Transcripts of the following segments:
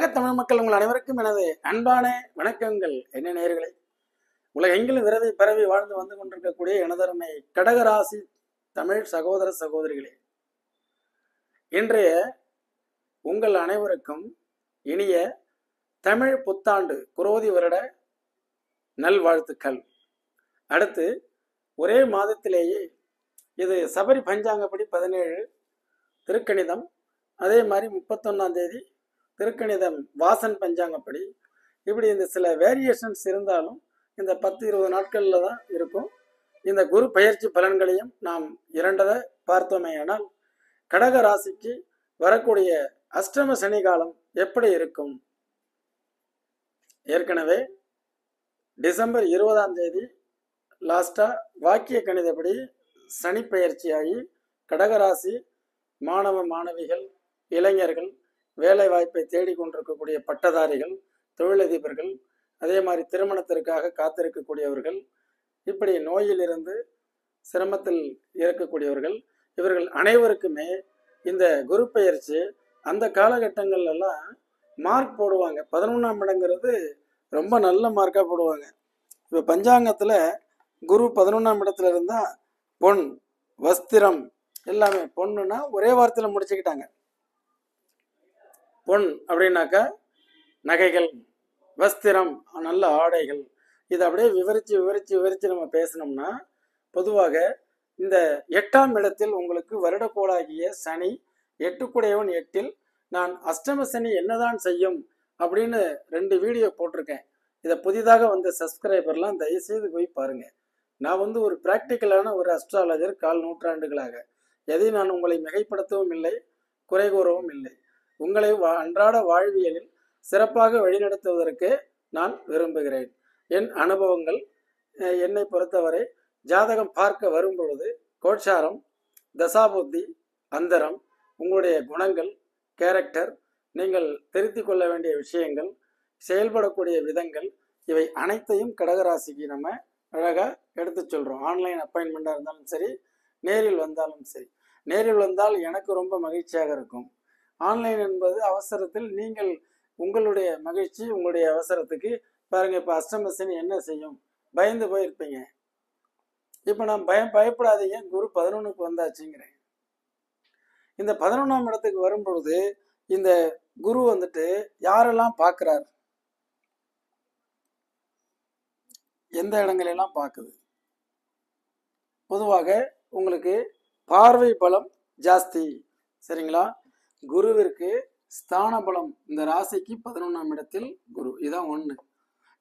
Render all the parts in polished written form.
உலக தமிழ் மக்கள் உங்கள் அனைவருக்கும் எனது அன்பான வணக்கங்கள். என்ன நேயர்களே, உலகெங்கிலும் விரவி பரவி வாழ்ந்து வந்து கொண்டிருக்கக்கூடிய எனதருமை கடகராசி தமிழ் சகோதர சகோதரிகளே, இன்றைய உங்கள் அனைவருக்கும் இனிய தமிழ் புத்தாண்டு குரோதி வருட நல்வாழ்த்துக்கள். அடுத்து ஒரே மாதத்திலேயே இது சபரி பஞ்சாங்கப்படி 17 திருக்கணிதம், அதே மாதிரி 31ஆம் தேதி திருக்கணிதம் வாசன் பஞ்சாங்கப்படி, இப்படி இந்த சில வேரியேஷன்ஸ் இருந்தாலும் இந்த 10-20 நாட்களில் தான் இருக்கும். இந்த குரு பயிற்சி பலன்களையும் நாம் இரண்டரை பார்த்தோமேயானால் கடக ராசிக்கு வரக்கூடிய அஷ்டம சனி காலம் எப்படி இருக்கும்? ஏற்கனவே டிசம்பர் 20ஆம் தேதி லாஸ்டா வாக்கிய கணிதப்படி சனி பயிற்சியாகி கடகராசி மாணவ மாணவிகள், இளைஞர்கள், வேலை வாய்ப்பை தேடிக்கொண்டிருக்கக்கூடிய பட்டதாரிகள், தொழிலதிபர்கள், அதே மாதிரி திருமணத்திற்காக காத்திருக்கக்கூடியவர்கள், இப்படி நோயிலிருந்து சிரமத்தில் இருக்கக்கூடியவர்கள், இவர்கள் அனைவருக்குமே இந்த குரு பயிற்சி அந்த காலகட்டங்கள்லாம் மார்க் போடுவாங்க. 11ஆம் இடங்கிறது ரொம்ப நல்ல மார்க்காக போடுவாங்க. இப்போ பஞ்சாங்கத்தில் குரு 11ஆம் இடத்துல இருந்தால் பொன், வஸ்திரம் எல்லாமே, பொண்ணுன்னா ஒரே வார்த்தையில் முடிச்சுக்கிட்டாங்க. பொன் அப்படின்னாக்கா நகைகள், வஸ்திரம் நல்ல ஆடைகள். இதை அப்படியே விவரித்து விவரித்து விவரித்து நம்ம பேசினோம்னா பொதுவாக இந்த 8ஆம் இடத்தில் உங்களுக்கு வருடக்கோளாகிய சனி, 8 8 நான் அஷ்டம சனி என்னதான் செய்யும் அப்படின்னு 2 வீடியோ போட்டிருக்கேன். இதை புதிதாக வந்த சப்ஸ்கிரைபர்லாம் தயவுசெய்து போய் பாருங்க. நான் ஒரு பிராக்டிக்கலான ஒரு அஸ்ட்ராலஜர், 1/4 நூற்றாண்டுகளாக. எதையும் நான் உங்களை மிகைப்படுத்தவும் இல்லை, குறை கூறவும் இல்லை. உங்களை அன்றாட வாழ்வியலில் சிறப்பாக வழிநடத்துவதற்கு நான் விரும்புகிறேன். என் அனுபவங்கள் என்னை பொறுத்தவரை ஜாதகம் பார்க்க வரும் பொழுது கோட்சாரம், தசாபுத்தி, அந்தரம், உங்களுடைய குணங்கள், கேரக்டர், நீங்கள் தெரிந்து கொள்ள வேண்டிய விஷயங்கள், செயல்படக்கூடிய விதங்கள், இவை அனைத்தையும் கடகராசிக்கு நம்ம அழகாக எடுத்து சொல்கிறோம். ஆன்லைன் அப்பாயின்மெண்ட்டாக இருந்தாலும் சரி, நேரில் வந்தாலும் சரி. நேரில் வந்தால் எனக்கு ரொம்ப மகிழ்ச்சியாக இருக்கும். ஆன்லைன் என்பது அவசரத்தில் நீங்கள் உங்களுடைய மகிழ்ச்சி, உங்களுடைய அவசரத்துக்கு பாருங்க. இப்போ அஷ்டம சனி என்ன செய்யும் பயந்து போயிருப்பீங்க. இப்போ நான் பயப்படாதீங்க, குரு 11க்கு வந்தாச்சுங்கிறேன். இந்த 11ஆம் இடத்துக்கு வரும் பொழுது இந்த குரு யாரெல்லாம் பார்க்கிறார், எந்த இடங்களெல்லாம் பார்க்குது? பொதுவாக உங்களுக்கு பார்வை பலம் ஜாஸ்தி, சரிங்களா? குருவிற்கு ஸ்தான பலம் இந்த ராசிக்கு 11ஆம் இடத்தில் குரு, இதான் ஒன்று.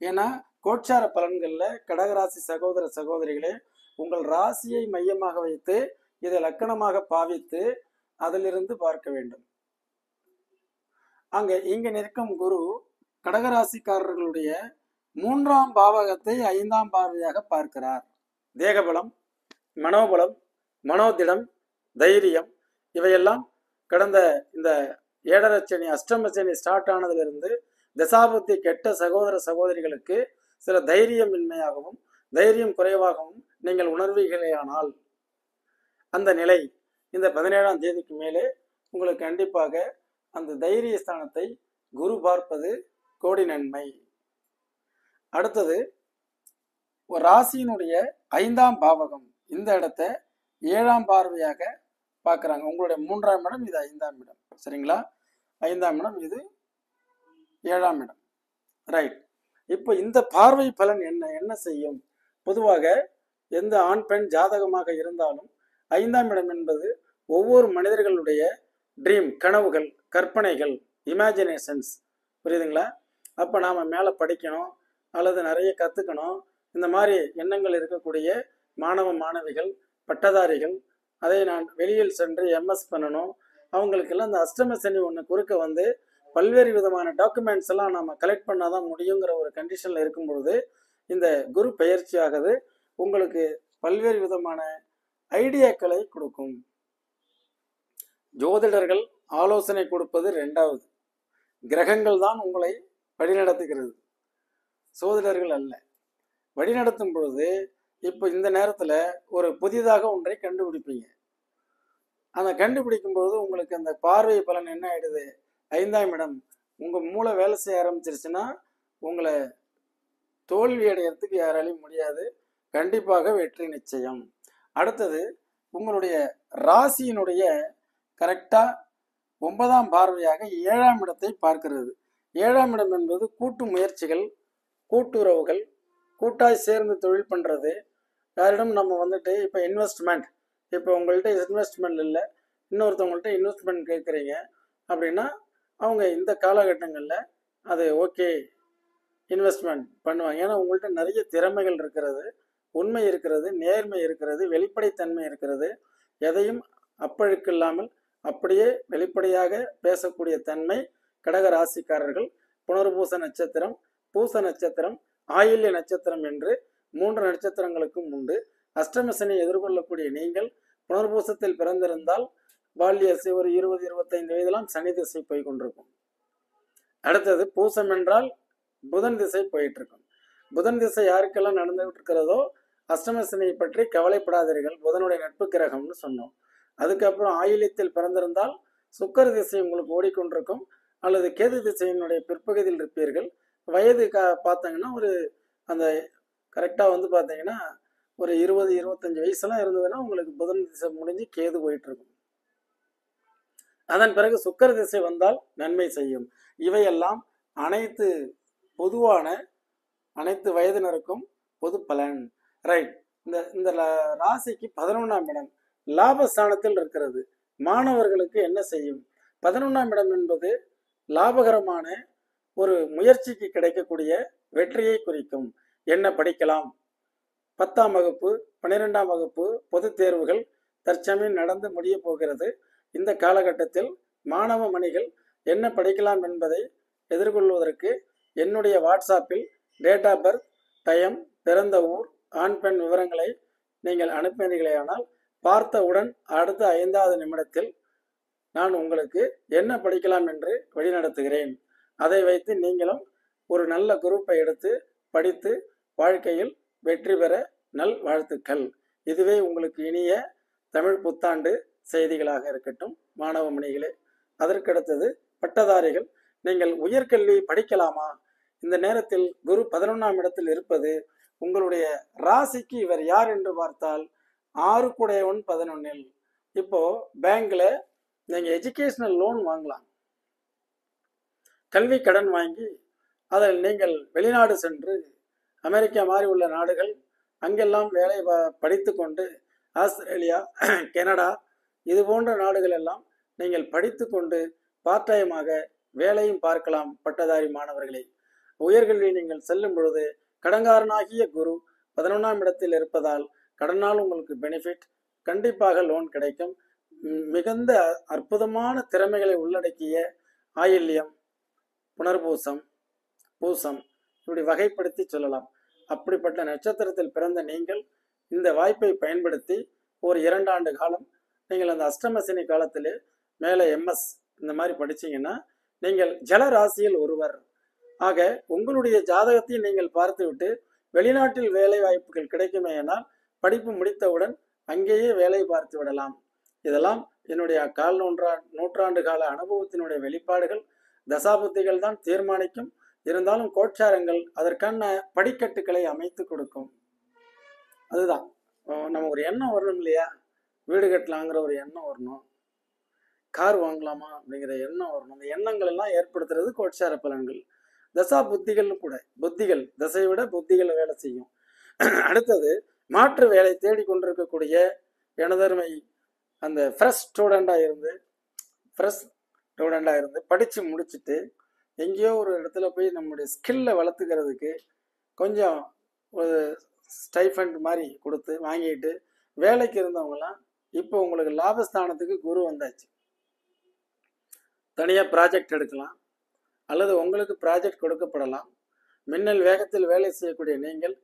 ஏன்னா கோட்சார பலன்களில் கடகராசி சகோதர சகோதரிகளே, உங்கள் ராசியை மையமாக வைத்து இதை லக்கணமாக பாவித்து அதிலிருந்து பார்க்க வேண்டும். இங்க நிற்கும் குரு கடகராசிக்காரர்களுடைய 3ஆம் பாவகத்தை 5ஆம் பார்வையாக பார்க்கிறார். தேகபலம், மனோபலம், மனோதிடம், தைரியம், இவையெல்லாம் கடந்த இந்த 7.5 சனி அஷ்டம சனி ஸ்டார்ட் ஆனதிலிருந்து தசாபுத்தி கெட்ட சகோதர சகோதரிகளுக்கு சில தைரியமின்மையாகவும் தைரியம் குறைவாகவும் நீங்கள் உணர்வீர்களேயானால் அந்த நிலை இந்த 17ஆம் தேதிக்கு மேலே உங்களுக்கு கண்டிப்பாக அந்த தைரிய ஸ்தானத்தை குரு பார்ப்பது கோடி நன்மை. அடுத்தது ஒரு ராசியினுடைய 5ஆம் பாவகம், இந்த இடத்த 7ஆம் பார்வையாக பார்க்குறாங்க. உங்களுடைய 3ஆம் இடம், இது 5ஆம் இடம், சரிங்களா? 5ஆம் இடம், இது 7ஆம் இடம், ரைட். இப்போ இந்த பார்வை பலன் என்ன செய்யும்? பொதுவாக எந்த ஆண் பெண் ஜாதகமாக இருந்தாலும் 5ஆம் இடம் என்பது ஒவ்வொரு மனிதர்களுடைய ட்ரீம், கனவுகள், கற்பனைகள், இமேஜினேஷன்ஸ், புரியுதுங்களா? அப்போ நாம் மேலே படிக்கணும் அல்லது நிறைய கற்றுக்கணும், இந்த மாதிரி எண்ணங்கள் இருக்கக்கூடிய மாணவ மாணவிகள், பட்டதாரிகள், அதை நான் வெளியில் சென்று எம்எஸ் பண்ணணும், அவங்களுக்கெல்லாம் இந்த அஷ்டம சனி ஒன்று குறுக்க பல்வேறு விதமான டாக்குமெண்ட்ஸ் எல்லாம் நம்ம கலெக்ட் பண்ணாதான் முடியுங்கிற ஒரு கண்டிஷனில் இருக்கும் பொழுது இந்த குரு பயிற்சி ஆகுது உங்களுக்கு பல்வேறு விதமான ஐடியாக்களை கொடுக்கும். ஜோதிடர்கள் ஆலோசனை கொடுப்பது 2வது, கிரகங்கள் தான் உங்களை வழிநடத்துகிறது, சோதிடர்கள் அல்ல. வழிநடத்தும் பொழுது இப்போ இந்த நேரத்தில் ஒரு புதிதாக ஒன்றை கண்டுபிடிப்பீங்க. அந்த கண்டுபிடிக்கும் பொழுது உங்களுக்கு அந்த பார்வை பலன் என்ன ஆயிடுது? 5ஆம் இடம் உங்கள் மூளை வேலை செய்ய ஆரம்பிச்சிருச்சுன்னா உங்களை தோல்வி அடைகிறதுக்கு யாராலையும் முடியாது. கண்டிப்பாக வெற்றி நிச்சயம். அடுத்தது உங்களுடைய ராசியினுடைய கரெக்டாக 9ஆம் பார்வையாக 7ஆம் இடத்தை பார்க்கிறது. 7ஆம் இடம் என்பது கூட்டு முயற்சிகள், கூட்டுறவுகள், கூட்டாய் சேர்ந்து தொழில் பண்ணுறது. யாரிடம் நம்ம வந்துட்டு இப்போ இன்வெஸ்ட்மெண்ட், இப்போ உங்கள்கிட்ட இன்வெஸ்ட்மெண்ட் இல்லை, இன்னொருத்தவங்கள்ட்ட இன்வெஸ்ட்மெண்ட் கேட்குறீங்க அப்படின்னா அவங்க இந்த காலகட்டங்களில் அது ஓகே இன்வெஸ்ட்மெண்ட் பண்ணுவாங்க. ஏன்னா உங்கள்கிட்ட நிறைய திறமைகள் இருக்கிறது, உண்மை இருக்கிறது, நேர்மை இருக்கிறது, வெளிப்படைத்தன்மை இருக்கிறது. எதையும் அப்பழுக்கு இல்லாமல் அப்படியே வெளிப்படையாக பேசக்கூடிய தன்மை கடக ராசிக்காரர்கள். புனர்பூச நட்சத்திரம், பூச நட்சத்திரம், ஆயில்ய நட்சத்திரம் என்று 3 நட்சத்திரங்களுக்கும் உண்டு. அஷ்டம சனி எதிர்கொள்ளக்கூடிய நீங்கள் புனர்பூசத்தில் பிறந்திருந்தால் பால்ய ஒரு 20-25 வயதெல்லாம் சனி திசை போய் கொண்டிருக்கும். அடுத்தது பூசம் என்றால் புதன் திசை போயிட்டு இருக்கும். புதன் திசை யாருக்கெல்லாம் நடந்துகிட்டு இருக்கிறதோ அஷ்டம சனியை பற்றி கவலைப்படாதீர்கள், புதனுடைய நட்பு கிரகம்னு சொன்னோம். அதுக்கப்புறம் ஆயில்யத்தில் பிறந்திருந்தால் சுக்கர திசை உங்களுக்கு ஓடிக்கொண்டிருக்கும், அல்லது கேது திசையினுடைய பிற்பகுதியில் இருப்பீர்கள். வயது பார்த்தீங்கன்னா ஒரு அந்த கரெக்டாக வந்து பார்த்தீங்கன்னா ஒரு 20-25 வயசுலாம் இருந்ததுன்னா உங்களுக்கு புதன் திசை முடிஞ்சு கேது போயிட்டு இருக்கும். அதன் பிறகு சுக்கர திசை வந்தால் நன்மை செய்யும். இவையெல்லாம் அனைத்து பொதுவான அனைத்து வயதினருக்கும் பொது பலன். ரைட். இந்த ராசிக்கு 11ஆம் இடம் லாபஸ்தானத்தில் இருக்கிறது. மாணவர்களுக்கு என்ன செய்யும்? 11ஆம் இடம் என்பது லாபகரமான ஒரு முயற்சிக்கு கிடைக்கக்கூடிய வெற்றியை குறிக்கும். என்ன படிக்கலாம்? 10ஆம் வகுப்பு, 12ஆம் வகுப்பு பொதுத் தேர்வுகள் தற்சமயம் நடந்து முடிய போகிறது. இந்த காலகட்டத்தில் மாணவ மணிகள் என்ன படிக்கலாம் என்பதை எதிர்கொள்வதற்கு என்னுடைய வாட்ஸ்அப்பில் டேட் ஆஃப் பர்த், டைம், பிறந்த ஊர், ஆண் பெண் விவரங்களை நீங்கள் அனுப்பினீர்களேயானால் பார்த்தவுடன் அடுத்த 5வது நிமிடத்தில் நான் உங்களுக்கு என்ன படிக்கலாம் என்று வழிநடத்துகிறேன். அதை வைத்து நீங்களும் ஒரு நல்ல குரூப்பை எடுத்து படித்து வாழ்க்கையில் வெற்றி பெற நல் வாழ்த்துக்கள். இதுவே உங்களுக்கு இனிய தமிழ் புத்தாண்டு செய்திகளாக இருக்கட்டும் மாணவ மணிகளே. அதற்கடுத்தது பட்டதாரிகள், நீங்கள் உயர்கல்வி படிக்கலாமா? இந்த நேரத்தில் குரு 11ஆம் இடத்தில் இருப்பது உங்களுடைய ராசிக்கு இவர் யார் என்று பார்த்தால் 6 கூடையவன் 11இல். இப்போ பேங்க்ல நீங்க எஜுகேஷனல் லோன் வாங்கலாம், கல்வி கடன் வாங்கி அதில் நீங்கள் வெளிநாடு சென்று அமெரிக்கா மாதிரி உள்ள நாடுகள் அங்கெல்லாம் வேலை படித்து கொண்டு ஆஸ்திரேலியா, கனடா இது போன்ற நாடுகள் எல்லாம் நீங்கள் படித்து கொண்டு பார்ட் டைமாக வேலையும் பார்க்கலாம். பட்டதாரி மாணவர்களை உயர்கல்வி நீங்கள் செல்லும் பொழுது கடன்காரனாகிய குரு 11ஆம் இடத்தில் இருப்பதால் கடனால் உங்களுக்கு பெனிஃபிட், கண்டிப்பாக லோன் கிடைக்கும். மிகுந்த அற்புதமான திறமைகளை உள்ளடக்கிய ஆயில்யம், புனர்பூசம், பூசம் இப்படி வகைப்படுத்தி சொல்லலாம். அப்படிப்பட்ட நட்சத்திரத்தில் பிறந்த நீங்கள் இந்த வாய்ப்பை பயன்படுத்தி ஒரு 2 ஆண்டு காலம் நீங்கள் அந்த அஷ்டமசனி காலத்திலே மேலே எம்எஸ் இந்த மாதிரி படிச்சீங்கன்னா நீங்கள் ஜல ராசியில் ஒருவர் ஆக உங்களுடைய ஜாதகத்தை நீங்கள் பார்த்துவிட்டு வெளிநாட்டில் வேலை வாய்ப்புகள் கிடைக்குமேயானால் படிப்பு முடித்தவுடன் அங்கேயே வேலை பார்த்து விடலாம். இதெல்லாம் என்னுடைய நூற்றாண்டு கால அனுபவத்தினுடைய வெளிப்பாடுகள், தசாபுத்திகள் தான் தீர்மானிக்கும். இருந்தாலும் கோட்சாரங்கள் அதற்கான படிக்கட்டுகளை அமைத்து கொடுக்கும். அதுதான் நம்ம ஒரு எண்ணம் வரணும் இல்லையா? வீடு கட்டலாங்கிற ஒரு எண்ணம் வரணும், கார் வாங்கலாமா அப்படிங்கிற எண்ணம் வரணும். அந்த எண்ணங்கள் எல்லாம் ஏற்படுத்துறது கோட்சார பலன்கள். தசா புத்திகள்னு கூட, புத்திகள் தசையை விட புத்திகள் வேலை செய்யும். அடுத்தது மாற்று வேலை தேடி கொண்டிருக்கக்கூடிய எனதருமை அந்த ஃப்ரெஷ் ஸ்டூடெண்டாக இருந்து படித்து முடிச்சுட்டு எங்கேயோ ஒரு இடத்துல போய் நம்முடைய ஸ்கில்லை வளர்த்துக்கிறதுக்கு கொஞ்சம் ஒரு ஸ்டைஃபண்ட் மாதிரி கொடுத்து வாங்கிட்டு வேலைக்கு இருந்தவங்கலாம் இப்போ உங்களுக்கு லாபஸ்தானத்துக்கு குரு வந்தாச்சு. தனியாக ப்ராஜெக்ட் எடுக்கலாம் அல்லது உங்களுக்கு ப்ராஜெக்ட் கொடுக்கப்படலாம். மின்னல் வேகத்தில் வேலை செய்யக்கூடிய நீங்கள்,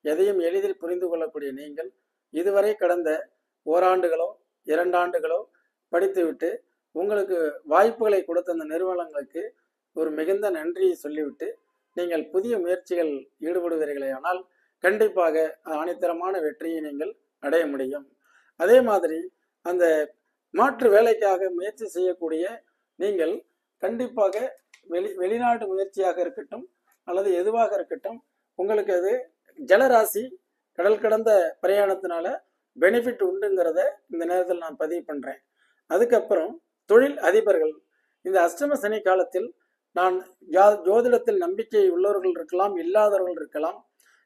எதையும் எளிதில் புரிந்து கொள்ளக்கூடிய நீங்கள், இதுவரை கடந்த ஓராண்டுகளோ 2 ஆண்டுகளோ படித்துவிட்டு உங்களுக்கு வாய்ப்புகளை கொடுத்த அந்த நிறுவனங்களுக்கு ஒரு மிகுந்த நன்றியை சொல்லிவிட்டு நீங்கள் புதிய முயற்சிகள் ஈடுபடுவீர்களேயானால் கண்டிப்பாக ஆணித்தரமான வெற்றியை நீங்கள் அடைய முடியும். அதே மாதிரி அந்த மாற்று வேலைக்காக முயற்சி செய்யக்கூடிய நீங்கள் கண்டிப்பாக வெளிநாட்டு முயற்சியாக இருக்கட்டும் அல்லது எதுவாக இருக்கட்டும், உங்களுக்கு அது ஜலராசி கடல் கடந்த பிரயாணத்தினால பெனிஃபிட் உண்டுங்கிறத இந்த நேரத்தில் நான் பதிவு பண்றேன். அதுக்கப்புறம் தொழில் அதிபர்கள் இந்த அஷ்டம சனி காலத்தில் நான் ஜோதிடத்தில் நம்பிக்கை உள்ளவர்கள் இருக்கலாம், இல்லாதவர்கள் இருக்கலாம்,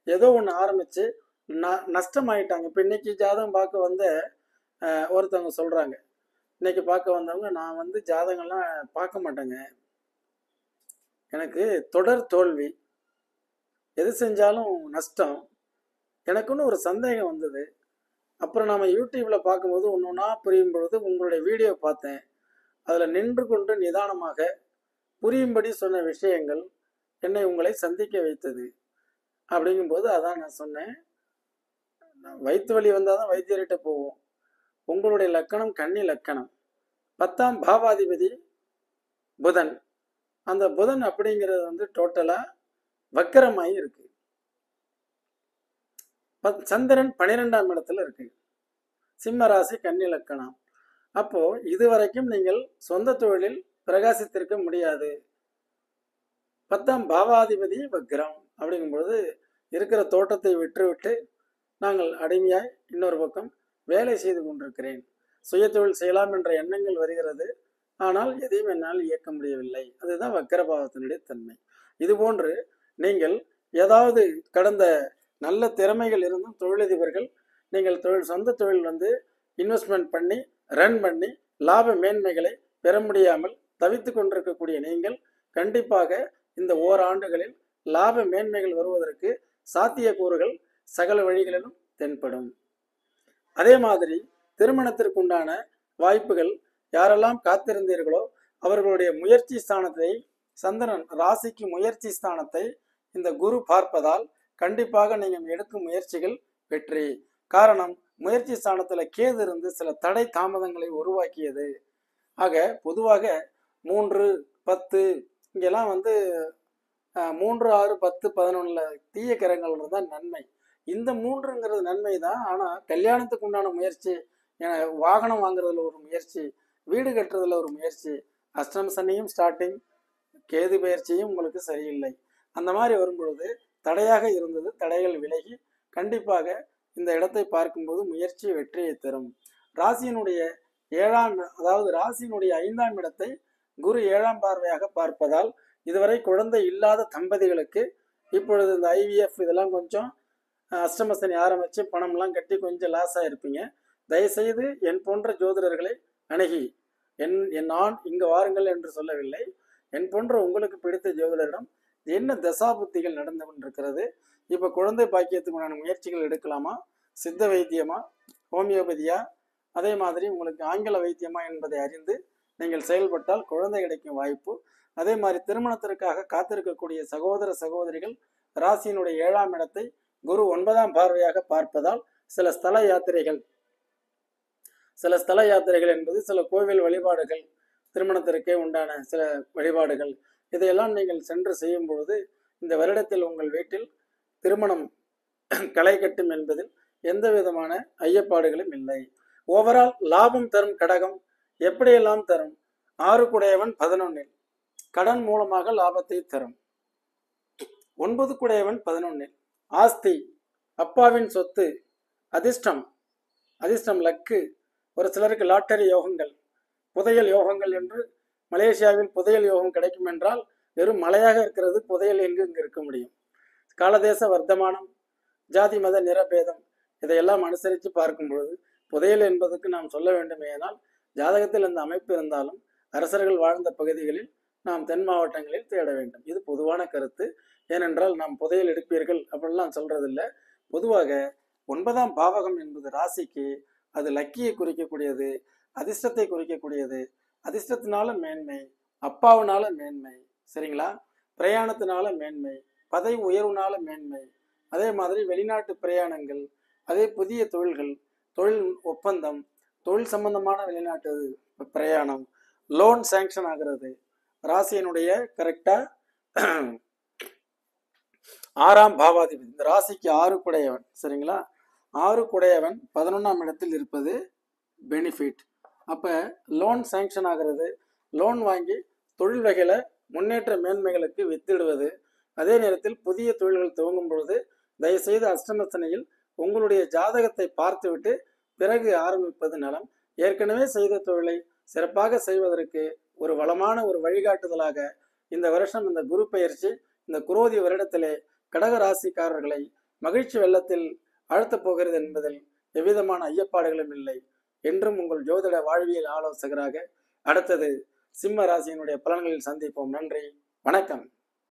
ஏதோ ஒன்று ஆரம்பிச்சு நஷ்டமாயிட்டாங்க. இப்போ இன்னைக்கு ஜாதகம் பார்க்க வந்த ஒருத்தவங்க சொல்றாங்க, இன்னைக்கு பார்க்க வந்தவங்க, நான் வந்து ஜாதகம்லாம் பார்க்க மாட்டேங்க, எனக்கு தொடர் தோல்வி, எது செஞ்சாலும் நஷ்டம், எனக்குன்னு ஒரு சந்தேகம் வந்தது. அப்புறம் நம்ம யூடியூப்ல பார்க்கும்போது ஒன்று ஒன்றா புரியும் பொழுது உங்களுடைய வீடியோ பார்த்தேன். அதில் நின்று கொண்டு நிதானமாக புரியும்படி சொன்ன விஷயங்கள் என்னை உங்களை சந்திக்க வைத்தது. அப்படிங்கும்போது அதான் நான் சொன்னேன், வயிற்று வலி வந்தால் தான் வைத்தியர்கிட்ட போவோம். உங்களுடைய லக்கணம் கன்னி லக்கணம், 10ஆம் பாவாதிபதி புதன். அந்த புதன் அப்படிங்கிறது வந்து டோட்டலா வக்கரமாயி இருக்கு. சந்திரன் 12ஆம் இடத்துல இருக்கு, சிம்ம ராசி கன்னி லக்கணம். அப்போ இதுவரைக்கும் நீங்கள் சொந்த தொழிலில் பிரகாசித்திருக்க முடியாது. 10ஆம் பாவாதிபதி வக்ரம் அப்படிங்கும்பொழுது இருக்கிற தோட்டத்தை விட்டுவிட்டு நாங்கள் அடிமையாய் இன்னொரு பக்கம் வேலை செய்து கொண்டிருக்கிறேன், சுய தொழில் செய்யலாம் என்ற எண்ணங்கள் வருகிறது, ஆனால் எதையும் என்னால் இயக்க முடியவில்லை. அதுதான் வக்கரபாவத்தினுடைய தன்மை. இது போன்று நீங்கள் ஏதாவது கடந்த நல்ல திறமைகள் இருந்தும் தொழிலதிபர்கள் நீங்கள் சொந்த தொழில் வந்து இன்வெஸ்ட்மெண்ட் பண்ணி ரன் பண்ணி லாப மேன்மைகளை பெற முடியாமல் தவித்து கொண்டிருக்கக்கூடிய நீங்கள் கண்டிப்பாக இந்த ஓராண்டுகளில் லாப மேன்மைகள் வருவதற்கு சாத்தியக்கூறுகள் சகல வழிகளிலும் தென்படும். அதே மாதிரி திருமணத்திற்குண்டான வாய்ப்புகள் யாரெல்லாம் காத்திருந்தீர்களோ அவர்களுடைய முயற்சி ஸ்தானத்தை, சந்திரன் ராசிக்கு முயற்சி ஸ்தானத்தை இந்த குரு பார்ப்பதால் கண்டிப்பாக நீங்கள் எடுக்கும் முயற்சிகள் வெற்றி. காரணம், முயற்சி ஸ்தானத்துல கேது இருந்து சில தடை தாமதங்களை உருவாக்கியது. ஆக பொதுவாக 3, 10 இங்கெல்லாம் வந்து 3, 6, 10, 11 தீய கிரகங்கள் தான் நன்மை. இந்த 3ங்கிறது நன்மை தான். ஆனா கல்யாணத்துக்கு உண்டான முயற்சி, வாகனம் வாங்குறதுல ஒரு முயற்சி, வீடு கட்டுறதுல ஒரு முயற்சி, அஷ்டம சனியும் ஸ்டார்டிங், கேது பயிற்சியும் உங்களுக்கு சரியில்லை. அந்த மாதிரி வரும்பொழுது தடையாக இருந்தது, தடைகள் விலகி கண்டிப்பாக இந்த இடத்தை பார்க்கும்போது முயற்சி வெற்றியை தரும். ராசியினுடைய 7ஆம், அதாவது ராசியினுடைய 5ஆம் இடத்தை குரு 7ஆம் பார்வையாக பார்ப்பதால் இதுவரை குழந்தை இல்லாத தம்பதிகளுக்கு இப்பொழுது இந்த IVF இதெல்லாம் கொஞ்சம் அஷ்டமசனி ஆரம்பிச்சு பணம்லாம் கட்டி கொஞ்சம் லாஸ் ஆயிருப்பீங்க. தயவுசெய்து என் போன்ற ஜோதிடர்களை அணுகி நான் இங்கு வாருங்கள் என்று சொல்லவில்லை, என் போன்ற உங்களுக்கு பிடித்த ஜோதிடரிடம் என்ன தசாபுத்திகள் நடந்து கொண்டிருக்கிறது, இப்போ குழந்தை பாக்கியத்துக்குண்டான முயற்சிகள் எடுக்கலாமா, சித்த வைத்தியமா, ஹோமியோபதியா, அதே மாதிரி உங்களுக்கு ஆங்கில வைத்தியமா என்பதை அறிந்து நீங்கள் செயல்பட்டால் குழந்தை கிடைக்கும் வாய்ப்பு. அதே மாதிரி திருமணத்திற்காக காத்திருக்கக்கூடிய சகோதர சகோதரிகள் ராசியினுடைய 7ஆம் இடத்தை குரு 9ஆம் பார்வையாக பார்ப்பதால் சில ஸ்தல யாத்திரைகள் என்பது சில கோவில் வழிபாடுகள், திருமணத்திற்கே உண்டான சில வழிபாடுகள், இதையெல்லாம் நீங்கள் சென்று செய்யும் பொழுது இந்த வருடத்தில் உங்கள் வீட்டில் திருமணம் களை கட்டும் என்பதில் எந்த விதமான ஐயப்பாடுகளும் இல்லை. ஓவரால் லாபம் தரும் கடகம் எப்படியெல்லாம் தரும்? 6 குடையவன் 11 கடன் மூலமாக லாபத்தை தரும். 9 குடையவன் 11 ஆஸ்தி, அப்பாவின் சொத்து, அதிர்ஷ்டம் லக்கு, ஒரு சிலருக்கு லாட்டரி யோகங்கள், புதையல் யோகங்கள் என்று மலேசியாவில் புதையல் யோகம் கிடைக்கும் என்றால் வெறும் மலையாக இருக்கிறது, புதையல் எங்கு இங்கு இருக்க முடியும். காலதேச வர்த்தமானம், ஜாதி மத நிறபேதம் இதையெல்லாம் அனுசரித்து பார்க்கும் பொழுது புதையல் என்பதற்கு நாம் சொல்ல வேண்டுமேனால் ஜாதகத்தில் இந்த அமைப்பு இருந்தாலும் அரசர்கள் வாழ்ந்த பகுதிகளில் நாம் தென் மாவட்டங்களில் தேட வேண்டும். இது பொதுவான கருத்து. ஏனென்றால் நாம் புதையல் எடுப்பீர்கள் அப்படின்லாம் சொல்றதில்லை. பொதுவாக 9ஆம் பாவகம் என்பது ராசிக்கு அது லக்கியை குறிக்கக்கூடியது, அதிர்ஷ்டத்தை குறிக்கக்கூடியது. அதிர்ஷ்டத்தினால மேன்மை, அப்பாவினால மேன்மை, சரிங்களா, பிரயாணத்தினால மேன்மை, பதவி உயர்வுனால மேன்மை, அதே மாதிரி வெளிநாட்டு பிரயாணங்கள், அதே புதிய தொழில்கள், தொழில் ஒப்பந்தம், தொழில் சம்பந்தமான வெளிநாட்டு பிரயாணம், லோன் சாங்ஷன் ஆகிறது. ராசியினுடைய கரெக்டா 6ஆம் பாவாதிபதி, இந்த ராசிக்கு 6 குடையவன், சரிங்களா, 6 குடையவன் 11ஆம் இடத்தில் இருப்பது பெனிஃபிட். அப்ப லோன் சாங்ஷன் ஆகிறது, லோன் வாங்கி தொழில் வகையில முன்னேற்ற மேன்மைகளுக்கு வித்திடுவது. அதே நேரத்தில் புதிய தொழில்கள் துவங்கும் பொழுது தயவுசெய்து அஷ்டமசனையில் உங்களுடைய ஜாதகத்தை பார்த்துவிட்டு பிறகு ஆரம்பிப்பது நலம். ஏற்கனவே செய்த தொழிலை சிறப்பாக செய்வதற்கு ஒரு வளமான ஒரு வழிகாட்டுதலாக இந்த வருஷம் இந்த குரு பெயர்ச்சி, இந்த குரோதி வருடத்திலே கடக ராசிக்காரர்களை மகிழ்ச்சி வெள்ளத்தில் அழுத்தப் போகிறது என்பதில் எவ்விதமான ஐயப்பாடுகளும் இல்லை. என்றும் உங்கள் ஜோதிட வாழ்வியல் ஆலோசகராக அடுத்தது சிம்ம ராசியினுடைய பலன்களில் சந்திப்போம். நன்றி, வணக்கம்.